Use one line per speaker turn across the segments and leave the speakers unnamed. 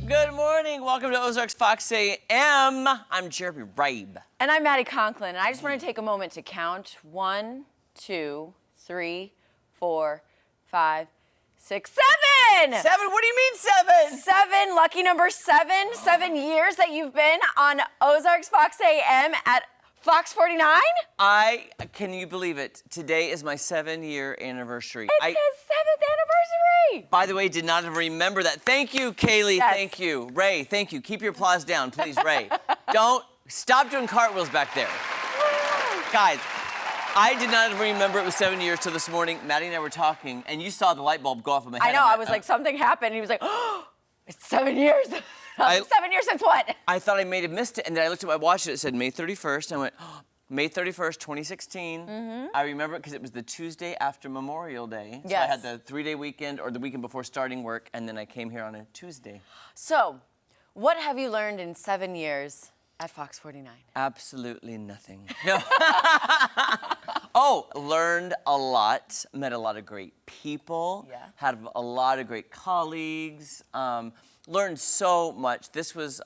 Good morning. Welcome to Ozarks Fox AM. I'm Jeremy Rabe.
And I'm Maddie Conklin. And I just want to take a moment to count 1, 2, 3, 4, 5, 6, 7!
7? What do you mean 7?
7, lucky number 7. 7 years that you've been on Ozarks Fox AM at Fox 49?
Can you believe it? Today is my 7-year anniversary.
It's his 7th anniversary.
By the way, did not even remember that. Thank you, Kaylee.
Yes.
Thank you. Ray, thank you. Keep your applause down, please, Ray. Don't stop doing cartwheels back there. Guys, I did not even remember it was 7 years till this morning. Maddie and I were talking, and you saw the light bulb go off in my head.
I know. I was like, something happened. And he was like, oh, it's 7 years. I was like, 7 years since what?
I thought I may have missed it, and then I looked at my watch and it said May 31st. And I went, oh, May 31st, 2016. Mm-hmm. I remember it because it was the Tuesday after Memorial Day. So I had the 3-day weekend or the weekend before starting work, and then I came here on a Tuesday.
So, what have you learned in 7 years at Fox 49?
Absolutely nothing. No. Oh, learned a lot, met a lot of great people, had a lot of great colleagues, learned so much. This was,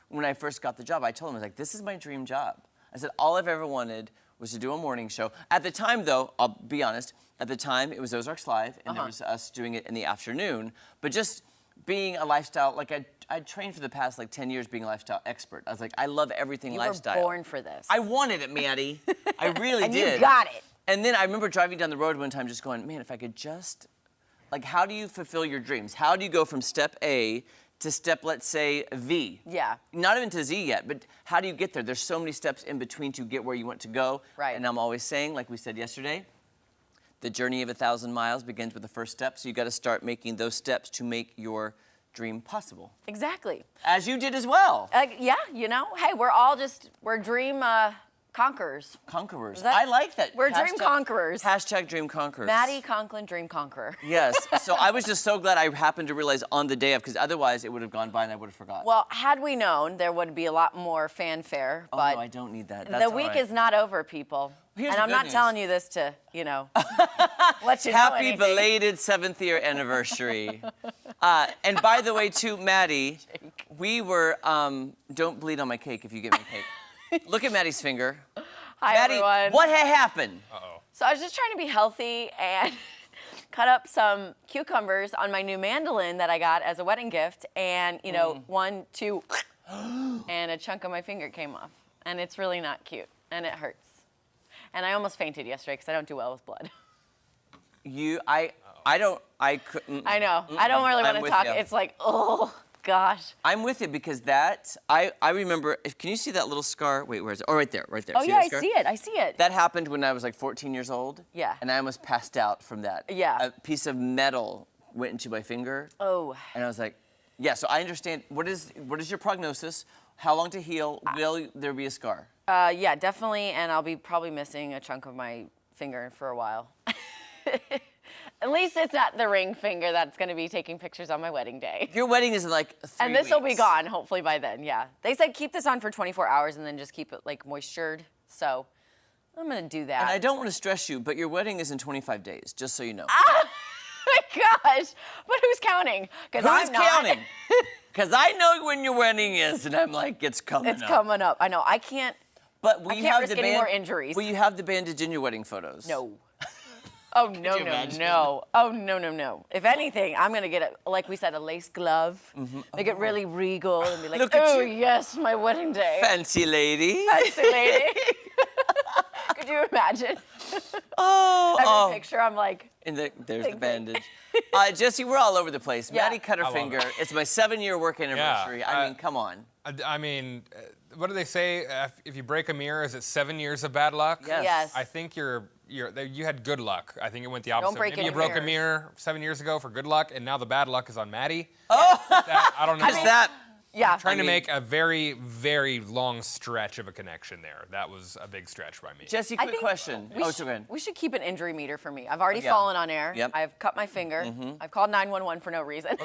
when I first got the job, I told him, I was like, this is my dream job. I said, all I've ever wanted was to do a morning show. At the time, though, I'll be honest, at the time, it was Ozarks Live, and there was us doing it in the afternoon. But just being a lifestyle, like I'd trained for the past, 10 years being a lifestyle expert. I was like, I love everything lifestyle.
You were born for this.
I wanted it, Maddie. I really
and
did.
And you got it.
And then I remember driving down the road one time just going, man, if I could just, how do you fulfill your dreams? How do you go from step A to step, let's say, V?
Yeah.
Not even to Z yet, but how do you get there? There's so many steps in between to get where you want to go.
Right.
And I'm always saying, like we said yesterday, the journey of 1,000 miles begins with the first step, so you got to start making those steps to make your dream possible.
Exactly.
As you did as well.
Yeah, you know, hey, we're dream conquerors.
Conquerors. I like that.
We're dream conquerors.
Hashtag dream conquerors.
Maddie Conklin, dream conqueror.
Yes. So I was just so glad I happened to realize on the day of, because otherwise it would have gone by and I would have forgotten.
Well, had we known, there would be a lot more fanfare.
Oh,
but
no, I don't need that. That's
the week is not over, people.
Here's
and I'm not telling you this to, let you know
Happy
anything.
belated 7th year anniversary. And by the way, too, Maddie, we were, don't bleed on my cake if you get me cake. Look at Maddie's finger.
Hi,
Maddie,
everyone.
what had happened?
Uh-oh.
So I was just trying to be healthy and cut up some cucumbers on my new mandolin that I got as a wedding gift. And, 1, 2, and a chunk of my finger came off. And it's really not cute. And it hurts. And I almost fainted yesterday because I don't do well with blood.
I couldn't.
I know. I don't really want to talk.
You.
It's like, oh, gosh.
I'm with you because I remember, can you see that little scar? Wait, where is it? Oh, right there, right there.
Oh, yeah, I see it.
That happened when I was 14 years old.
Yeah.
And I almost passed out from that.
Yeah.
A piece of metal went into my finger.
Oh.
And I was like, yeah, so I understand. What is your prognosis? How long to heal? Will there be a scar?
Yeah, definitely, and I'll be probably missing a chunk of my finger for a while. At least it's not the ring finger that's going to be taking pictures on my wedding day.
Your wedding is in 3
And this will be
weeks.
gone, hopefully, by then, yeah. They said keep this on for 24 hours and then just keep it, moistured. So I'm going to do that.
And I don't want to stress you, but your wedding is in 25 days, just so you know.
Oh, my gosh. But who's counting?
Who's
I'm not.
counting? Because I know when your wedding is, and I'm like, it's coming up.
It's coming up. I know. I can't.
But will
I
you
can't
have
risk
the
any more injuries.
Will you have the bandage in your wedding photos?
No. Oh, no,
you imagine?
no. Oh, no. If anything, I'm going to get, like we said, a lace glove. Make it really regal and be like,
Look at
oh,
you.
yes, my wedding day.
Fancy lady.
Fancy lady. Could you imagine? Every picture, I'm like.
There's the bandage. Jesse, we're all over the place.
Yeah.
Maddie cut her finger. It's my 7-year work anniversary.
Yeah,
I mean, come on.
I mean, what do they say? If you break a mirror, is it 7 years of bad luck?
Yes.
Yes.
I think you had good luck. I think it went the opposite.
break
Maybe you
any
broke a
mirrors.
mirror 7 years ago for good luck, and now the bad luck is on Maddie.
Oh,
I don't know.
is that?
Yeah.
Trying to make a very, very long stretch of a connection there. That was a big stretch by me.
Jesse,
I
quick
think
question.
We should keep an injury meter for me. I've already
Yeah.
fallen on air.
Yep.
I've cut my finger. I've called 911 for no reason.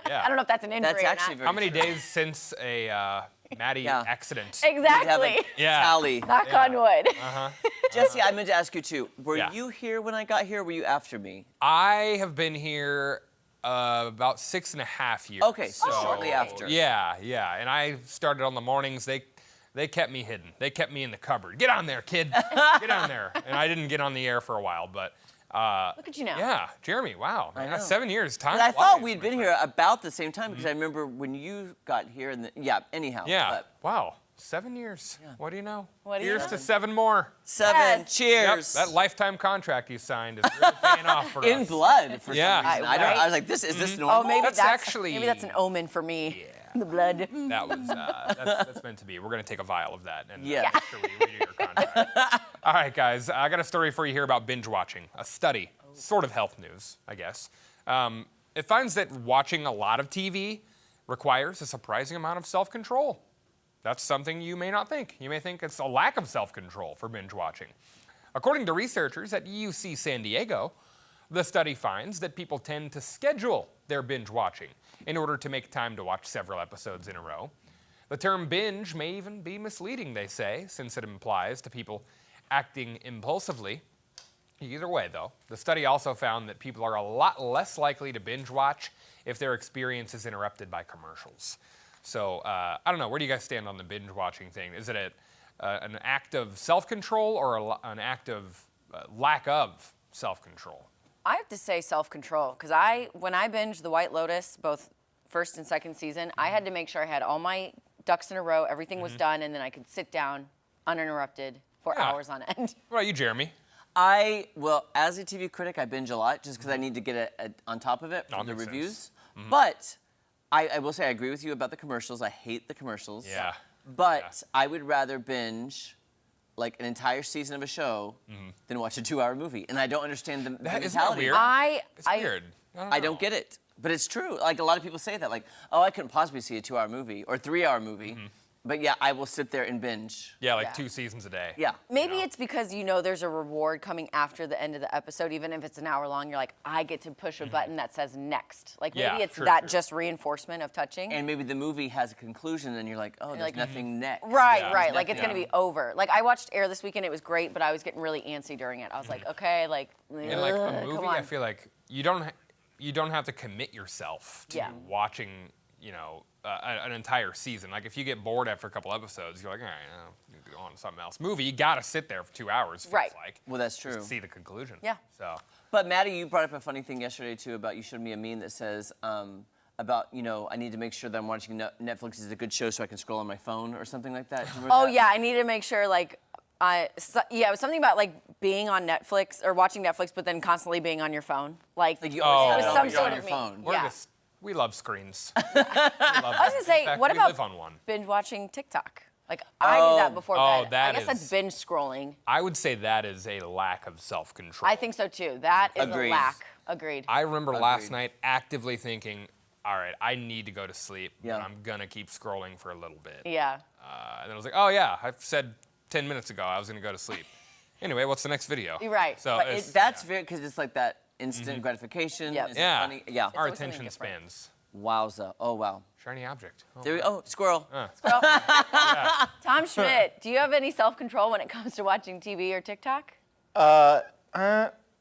Yeah.
I don't know if that's an injury
That's
or
actually
not.
very
How many
true.
days since a Maddie accident?
We have
Exactly.
a
Yeah.
tally.
Knock on wood.
Jesse, I meant to ask you too. Were
Yeah.
you here when I got here? Or were you after me?
I have been here About 6.5 years.
Okay, so shortly after.
Yeah. And I started on the mornings. They kept me hidden. They kept me in the cupboard. Get on there, kid. Get on there. And I didn't get on the air for a while, but.
Look at you now.
Yeah, Jeremy, wow. Man, that's 7 years. Time
But I
flies,
thought we'd
my
been
friend.
here about the same time because I remember when you got here. Anyhow.
Yeah,
But
wow. 7 years. What do you know?
What do you
Here's
know?
to 7 more.
7.
Yes.
Yep,
Cheers.
that lifetime contract you signed is really paying off for
In
us.
blood for
Yeah.
some reason.
Right.
I was like, is this normal?
Oh, maybe
That's
that's
actually-
maybe that's an omen for me.
Yeah.
The blood.
That was that's meant to be. We're gonna take a vial of that and
Yeah.
make sure we renew your contract. All right, guys. I got a story for you here about binge watching. A study, sort of health news, I guess. It finds that watching a lot of TV requires a surprising amount of self-control. That's something you may not think. You may think it's a lack of self-control for binge watching. According to researchers at UC San Diego, the study finds that people tend to schedule their binge watching in order to make time to watch several episodes in a row. The term binge may even be misleading, they say, since it implies to people acting impulsively. Either way, though, the study also found that people are a lot less likely to binge watch if their experience is interrupted by commercials. So, I don't know, where do you guys stand on the binge watching thing? Is it an act of self-control or an act of lack of self-control?
I have to say self-control because when I binged The White Lotus, both first and second season, I had to make sure I had all my ducks in a row, everything was done, and then I could sit down uninterrupted for
Yeah.
hours on end.
What about you, Jeremy?
Well, as a TV critic, I binge a lot just because I need to get on top of it
No,
for the
makes sense.
reviews. But I will say I agree with you about the commercials. I hate the commercials.
Yeah.
But I would rather binge like an entire season of a show than watch a 2-hour movie. And I don't understand the
Isn't that
mentality.
weird? It's weird.
I don't get it. But it's true. Like a lot of people say that, like, oh, I couldn't possibly see a 2-hour movie or 3-hour movie. But yeah, I will sit there and binge.
Yeah, like
Yeah.
2 seasons a day.
Yeah.
Maybe it's because there's a reward coming after the end of the episode, even if it's an hour long. You're like, I get to push a button that says next. Like maybe
Yeah,
it's
true,
that
true.
just reinforcement of touching.
And maybe the movie has a conclusion and you're like, oh, there's
like,
nothing next.
Right,
Yeah.
right. Like it's
Yeah.
gonna be over. Like I watched Air this weekend. It was great, but I was getting really antsy during it. I was like, okay, like,
And like a
ugh,
movie,
come on.
I feel like you don't have to commit yourself to
Yeah.
watching, an entire season. Like if you get bored after a couple episodes, you're like, all right, you can go on to something else. Movie, you gotta sit there for 2 hours. Feels
Right.
Like,
Well, that's
just
true.
to see the conclusion.
Yeah.
So.
But Maddie, you brought up a funny thing yesterday too about you showed me a meme that says about I need to make sure that I'm watching Netflix is a good show so I can scroll on my phone or something like that. Do you remember
Oh
that?
yeah, I need to make sure it was something about like being on Netflix or watching Netflix, but then constantly being on your phone. Like
Like you always
Oh,
have it
some
on,
sort
on
of
your
meme.
phone.
We're
Yeah.
just, we love screens. I
I was gonna say, what
we
about
live on one?
binge watching TikTok? Like I do that before
Oh,
bed.
that
I guess that's
is-
binge scrolling.
I would say that is a lack of self-control.
I think so too. That is
Agreed.
a lack. Agreed.
I remember last
Agreed.
night actively thinking, all right, I need to go to sleep,
Yeah.
but I'm gonna keep scrolling for a little bit.
Yeah.
And then I was like, oh yeah, I said 10 minutes ago I was gonna go to sleep. Anyway, what's the next video?
You're right.
So
But
it's,
that's very because it's like that instant gratification.
Yep.
Is it
yeah,
funny? Yeah.
our
always something
attention
different.
spans.
Wowza. Oh wow.
Shiny object. Oh,
There we
wow.
squirrel.
Tom Schmidt, do you have any self-control when it comes to watching TV or TikTok?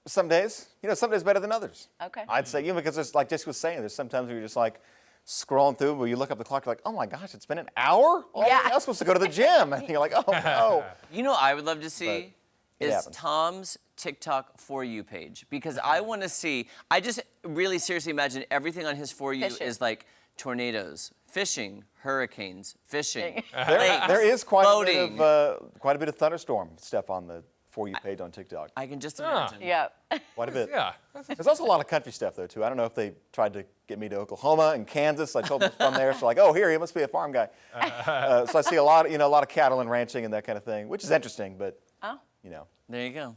Some days, some days better than others.
Okay.
I'd say, because there's like Jessica was saying, there's sometimes where you're just like scrolling through, where you look up the clock, you're like, oh my gosh, it's been an hour?
Yeah.
I was supposed to go to the gym. And you're like, oh no.
You know what I would love to see
it
is
happens.
Tom's TikTok For You page because I want to see. I just really seriously imagine everything on his For You
Fishing.
is like tornadoes, fishing, hurricanes, fishing,
There is quite
boating.
quite a bit of thunderstorm stuff on the For You page on TikTok.
I can just imagine.
Yep.
Quite a bit.
Yeah.
There's also a lot of country stuff though too. I don't know if they tried to get me to Oklahoma and Kansas. I told them from there, so like, oh, here he must be a farm guy. So I see a lot of cattle and ranching and that kind of thing, which is interesting, but
Oh.
There you go.